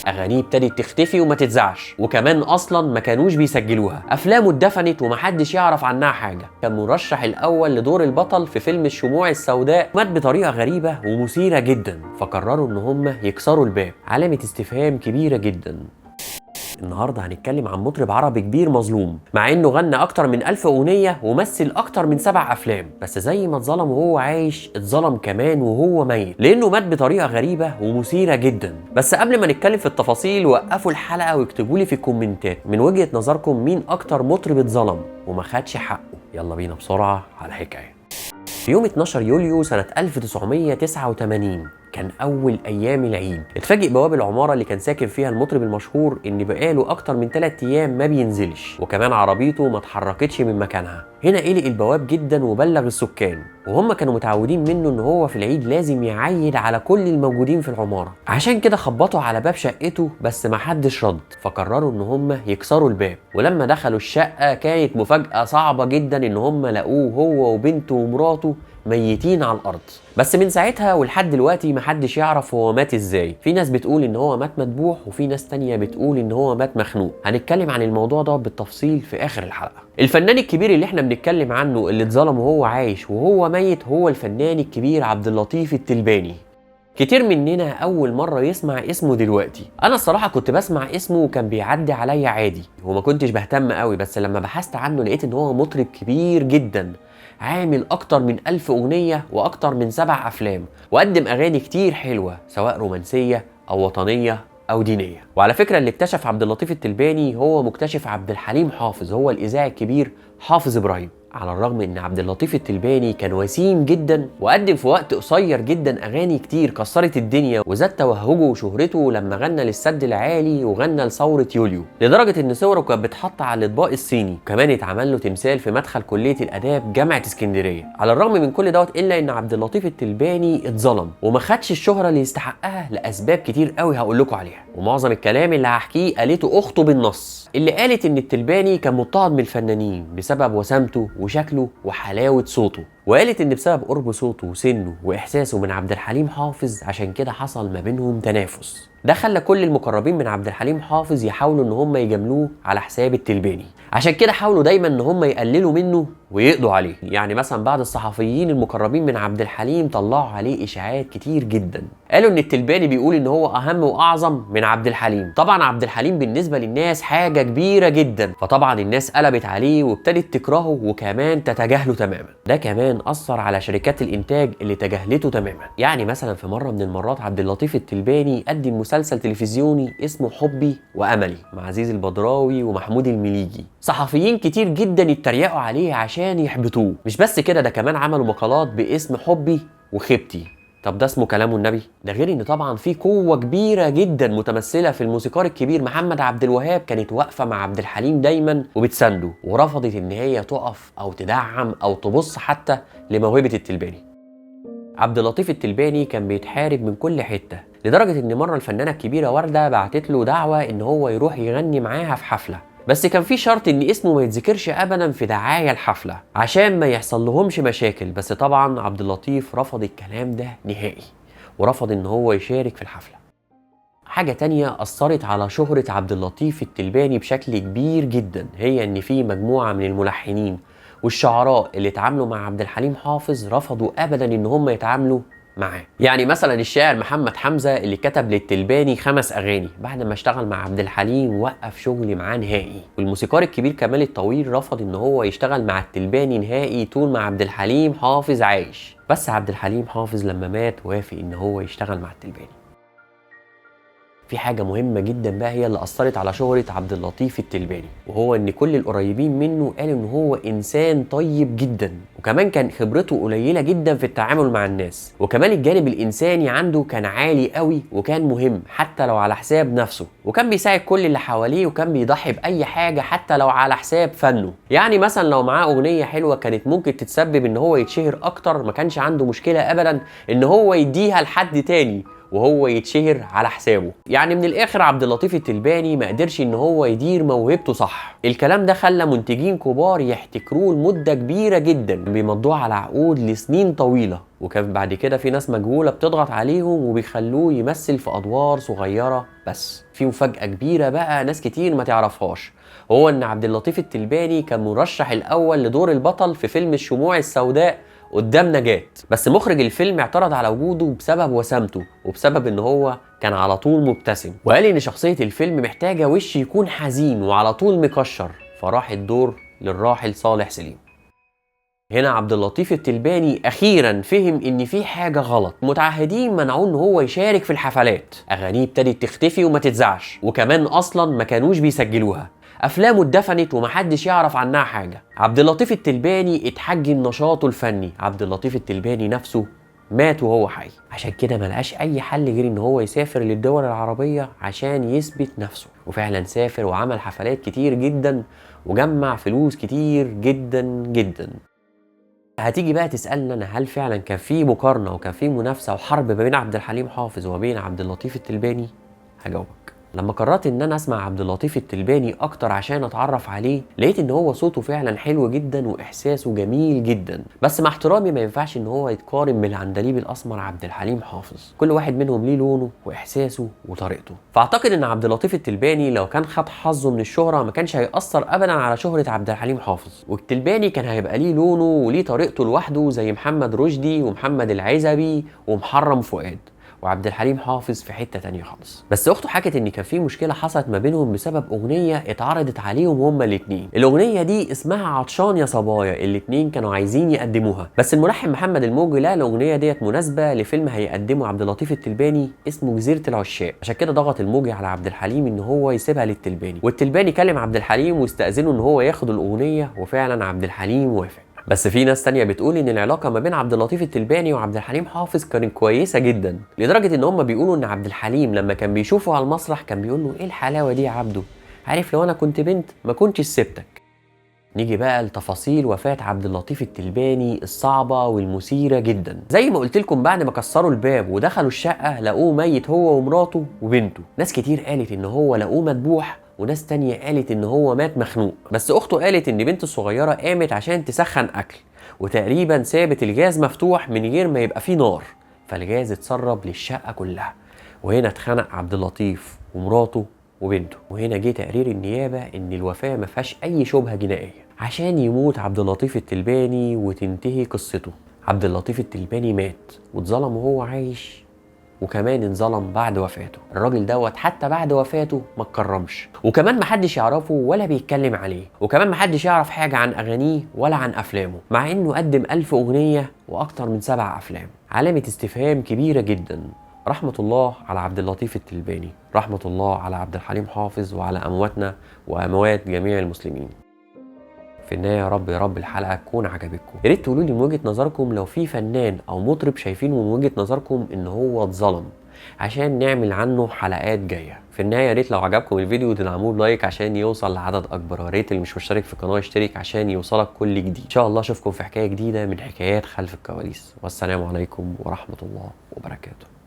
اغانيه ابتدت تختفي وما تتذاعش، وكمان اصلا ما كانوش بيسجلوها. افلامه اتدفنت ومحدش يعرف عنها حاجه. كان مرشح الاول لدور البطل في فيلم الشموع السوداء، مات بطريقه غريبه ومثيره جدا، فقرروا ان هم يكسروا الباب. علامه استفهام كبيره جدا. النهارده هنتكلم عن مطرب عربي كبير مظلوم، مع انه غنى اكتر من 1000 اغنيه ومثل اكتر من 7 افلام، بس زي ما اتظلم وهو عايش اتظلم كمان وهو ميت، لانه مات بطريقه غريبه ومثيره جدا. بس قبل ما نتكلم في التفاصيل، وقفوا الحلقه واكتبوا لي في الكومنتات من وجهه نظركم مين اكتر مطرب اتظلم وما خدش حقه. يلا بينا بسرعه على الحكايه. في يوم 12 يوليو سنة 1989 كان أول أيام العيد. اتفاجئ بواب العمارة اللي كان ساكن فيها المطرب المشهور إن بقاله أكتر من 3 أيام ما بينزلش، وكمان عربيته ما اتحركتش من مكانها. هنا قلق البواب جدا وبلغ السكان، وهم كانوا متعودين منه إن هو في العيد لازم يعيد على كل الموجودين في العمارة. عشان كده خبطوا على باب شقته بس ما حدش رد، فقرروا إن هم يكسروا الباب. ولما دخلوا الشقة كانت مفاجأة صعبة جدا إن هم لقوه هو وبنته ومراته ميتين على الارض. بس من ساعتها ولحد دلوقتي محدش يعرف هو مات ازاي. في ناس بتقول ان هو مات مذبوح، وفي ناس تانية بتقول ان هو مات مخنوق. هنتكلم عن الموضوع ده بالتفصيل في اخر الحلقة. الفنان الكبير اللي احنا بنتكلم عنه اللي اتظلم وهو عايش وهو ميت هو الفنان الكبير عبد اللطيف التلباني. كتير مننا اول مره يسمع اسمه دلوقتي. انا الصراحه كنت بسمع اسمه وكان بيعدي عليا عادي وما كنتش بهتم قوي، بس لما بحثت عنه لقيت ان هو مطرب كبير جدا، عامل اكتر من 1000 اغنيه واكتر من 7 افلام، وقدم اغاني كتير حلوه سواء رومانسيه او وطنيه او دينيه. وعلى فكره اللي اكتشف عبد اللطيف التلباني هو مكتشف عبد الحليم حافظ، هو الاذاعي الكبير حافظ ابراهيم. على الرغم ان عبد اللطيف التلباني كان وسيم جدا وقدم في وقت قصير جدا اغاني كتير كسرت الدنيا وزاد توهجه وشهرته لما غنى للسد العالي وغنى لثوره يوليو، لدرجه ان صوره كانت بتحط على الاطباق الصيني، وكمان اتعمل له تمثال في مدخل كليه الاداب جامعه اسكندريه. على الرغم من كل دوت الا ان عبد اللطيف التلباني اتظلم وما خدش الشهره اللي يستحقها لاسباب كتير قوي هقول لكم عليها، ومعظم الكلام اللي هحكيه قالته اخته بالنص، اللي قالت ان التلباني كان مضطهد من الفنانين بسبب وسامته وشكله وحلاوه صوته، وقالت ان بسبب قرب صوته وسنه واحساسه من عبد الحليم حافظ عشان كده حصل ما بينهم تنافس. ده خلى كل المقربين من عبد الحليم حافظ يحاولوا ان هم يجاملوه على حساب التلباني، عشان كده حاولوا دايما ان هم يقللوا منه ويقضوا عليه. يعني مثلا بعض الصحفيين المقربين من عبد الحليم طلعوا عليه اشاعات كتير جدا، قالوا ان التلباني بيقول ان هو اهم واعظم من عبد الحليم. طبعا عبد الحليم بالنسبه للناس حاجه كبيره جدا، فطبعا الناس قلبت عليه وابتدت تكرهه وكمان تتجاهله تماما. ده كمان اثر على شركات الانتاج اللي تجاهلته تماما. يعني مثلا في مره من المرات عبد اللطيف التلباني قدم مسلسل تلفزيوني اسمه حبي واملي مع عزيز البدراوي ومحمود المليجي. صحفيين كتير جدا اتريقوا عليه عشان يحبطوه. مش بس كده، ده كمان عملوا مقالات باسم حبي وخيبتي. طب ده اسمه كلام النبي؟ ده غير ان طبعا في قوه كبيره جدا متمثله في الموسيقار الكبير محمد عبد الوهاب كانت واقفه مع عبد الحليم دايما وبتسانده، ورفضت ان هي تقف او تدعم او تبص حتى لموهبه التلباني. عبد اللطيف التلباني كان بيتحارب من كل حته، لدرجه ان مره الفنانه الكبيره ورده بعتت له دعوه ان هو يروح يغني معاها في حفله، بس كان في شرط ان اسمه ما يتذكرش ابدا في دعايه الحفله عشان ما يحصل لهمش مشاكل. بس طبعا عبد اللطيف رفض الكلام ده نهائي ورفض ان هو يشارك في الحفله. حاجه تانية اثرت على شهره عبد اللطيف التلباني بشكل كبير جدا هي ان في مجموعه من الملحنين والشعراء اللي اتعاملوا مع عبد الحليم حافظ رفضوا ابدا ان هم يتعاملوا معاه. يعني مثلا الشاعر محمد حمزه اللي كتب للتلباني 5 اغاني بعد ما اشتغل مع عبد الحليم وقف شغل معاه نهائي. والموسيقار الكبير كمال الطويل رفض ان هو يشتغل مع التلباني نهائي طول ما عبد الحليم حافظ عايش، بس عبد الحليم حافظ لما مات وافق ان هو يشتغل مع التلباني. في حاجة مهمة جدا بقى هي اللي أثرت على شهرة عبد اللطيف التلباني، وهو إن كل القريبين منه قالوا إن هو إنسان طيب جدا، وكمان كان خبرته قليلة جدا في التعامل مع الناس، وكمان الجانب الإنساني عنده كان عالي قوي وكان مهم حتى لو على حساب نفسه، وكان بيساعد كل اللي حواليه وكان بيضحي بأي حاجة حتى لو على حساب فنه. يعني مثلا لو معاه أغنية حلوة كانت ممكن تتسبب إن هو يتشهر أكتر، ما كانش عنده مشكلة أبدا إن هو يديها لحد تاني وهو يتشهر على حسابه. يعني من الاخر عبد اللطيف التلباني ما قدرش ان هو يدير موهبته صح. الكلام ده خلى منتجين كبار يحتكروه لمده كبيره جدا، بيمضوه على عقود لسنين طويله، وكان بعد كده في ناس مجهوله بتضغط عليهم وبيخلوه يمثل في ادوار صغيره. بس في مفاجاه كبيره بقى ناس كتير ما تعرفهاش، هو ان عبد اللطيف التلباني كان مرشح الاول لدور البطل في فيلم الشموع السوداء قدام نجاة، بس مخرج الفيلم اعترض على وجوده بسبب وسامته وبسبب ان هو كان على طول مبتسم، وقال ان شخصية الفيلم محتاجة وش يكون حزين وعلى طول مكشر، فراح الدور للراحل صالح سليم. هنا عبد اللطيف التلباني اخيرا فهم ان في حاجه غلط. متعهدين منعوه ان هو يشارك في الحفلات، اغانيه ابتدت تختفي وما تتذاعش، وكمان اصلا ما كانوش بيسجلوها، افلامه اتدفنت ومحدش يعرف عنها حاجه. عبد اللطيف التلباني اتحجم نشاطه الفني، عبد اللطيف التلباني نفسه مات وهو حي. عشان كده ملقاش اي حل غير ان هو يسافر للدول العربيه عشان يثبت نفسه، وفعلا سافر وعمل حفلات كتير جدا وجمع فلوس كتير جدا جدا. هتيجي بقى تسألنا أنا، هل فعلا كان في مقارنة وكان في منافسة وحرب ما بين عبد الحليم حافظ وما بين عبد اللطيف التلباني؟ هجاوبك. لما قررت ان انا اسمع عبد اللطيف التلباني اكتر عشان اتعرف عليه، لقيت ان هو صوته فعلا حلو جدا واحساسه جميل جدا، بس مع احترامي ما ينفعش ان هو يتقارن بالعندليب الاسمر عبد الحليم حافظ. كل واحد منهم ليه لونه واحساسه وطريقته. فاعتقد ان عبد اللطيف التلباني لو كان خد حظه من الشهرة ما كانش هيأثر ابدا على شهرة عبد الحليم حافظ، والتلباني كان هيبقى ليه لونه وليه طريقته لوحده زي محمد رشدي ومحمد العزبي ومحرم فؤاد، وعبد الحليم حافظ في حته تانية خالص. بس اخته حكت ان كان في مشكله حصلت ما بينهم بسبب اغنيه اتعرضت عليهم هما الاثنين. الاغنيه دي اسمها عطشان يا صبايا، الاثنين كانوا عايزين يقدموها، بس الملحن محمد الموجي لا الاغنيه ديت مناسبه لفيلم هيقدمه عبد اللطيف التلباني اسمه جزيره العشاق، عشان كده ضغط الموجي على عبد الحليم ان هو يسيبها للتلباني، والتلباني كلم عبد الحليم واستاذنه ان هو ياخد الاغنيه، وفعلا عبد الحليم وافق. بس في ناس تانية بتقول ان العلاقة ما بين عبد اللطيف التلباني وعبد الحليم حافظ كانت كويسة جدا، لدرجة ان هم بيقولوا ان عبد الحليم لما كان بيشوفه على المسرح كان بيقول له ايه الحلاوة دي يا عبده، عارف لو انا كنت بنت ما كنتش سبتك. نيجي بقى لتفاصيل وفاة عبد اللطيف التلباني الصعبة والمثيرة جدا. زي ما قلت لكم، بعد ما كسروا الباب ودخلوا الشقة لقوه ميت هو ومراته وبنته. ناس كتير قالت ان هو لقوه مذبوح، وناس تانية قالت ان هو مات مخنوق، بس اخته قالت ان بنته الصغيرة قامت عشان تسخن اكل، وتقريبا سابت الجاز مفتوح من غير ما يبقى فيه نار، فالجاز اتسرب للشقة كلها. وهنا اتخنق عبد اللطيف ومراته وبنته. وهنا جه تقرير النيابة ان الوفاة ما فيهاش اي شبهة جنائية عشان يموت عبد اللطيف التلباني وتنتهي قصته. عبد اللطيف التلباني مات واتظلم وهو عايش، وكمان انظلم بعد وفاته. الراجل دوت حتى بعد وفاته ما اتكرمش، وكمان محدش يعرفه ولا بيتكلم عليه، وكمان محدش يعرف حاجة عن أغانيه ولا عن أفلامه، مع إنه قدم 1000 أغنية وأكتر من 7 أفلام. علامة استفهام كبيرة جدا. رحمة الله على عبد اللطيف التلباني، رحمة الله على عبد الحليم حافظ وعلى أمواتنا وأموات جميع المسلمين. في النهايه يا رب الحلقه تكون عجبتكم. يا ريت تقولوا لي من وجهه نظركم لو في فنان او مطرب شايفينه من وجهه نظركم ان هو اتظلم، عشان نعمل عنه حلقات جايه. في النهايه يا ريت لو عجبكم الفيديو تدعموه بلايك عشان يوصل لعدد اكبر، ويا ريت اللي مش مشترك في القناه يشترك عشان يوصلك كل جديد. ان شاء الله اشوفكم في حكايه جديده من حكايات خلف الكواليس، والسلام عليكم ورحمه الله وبركاته.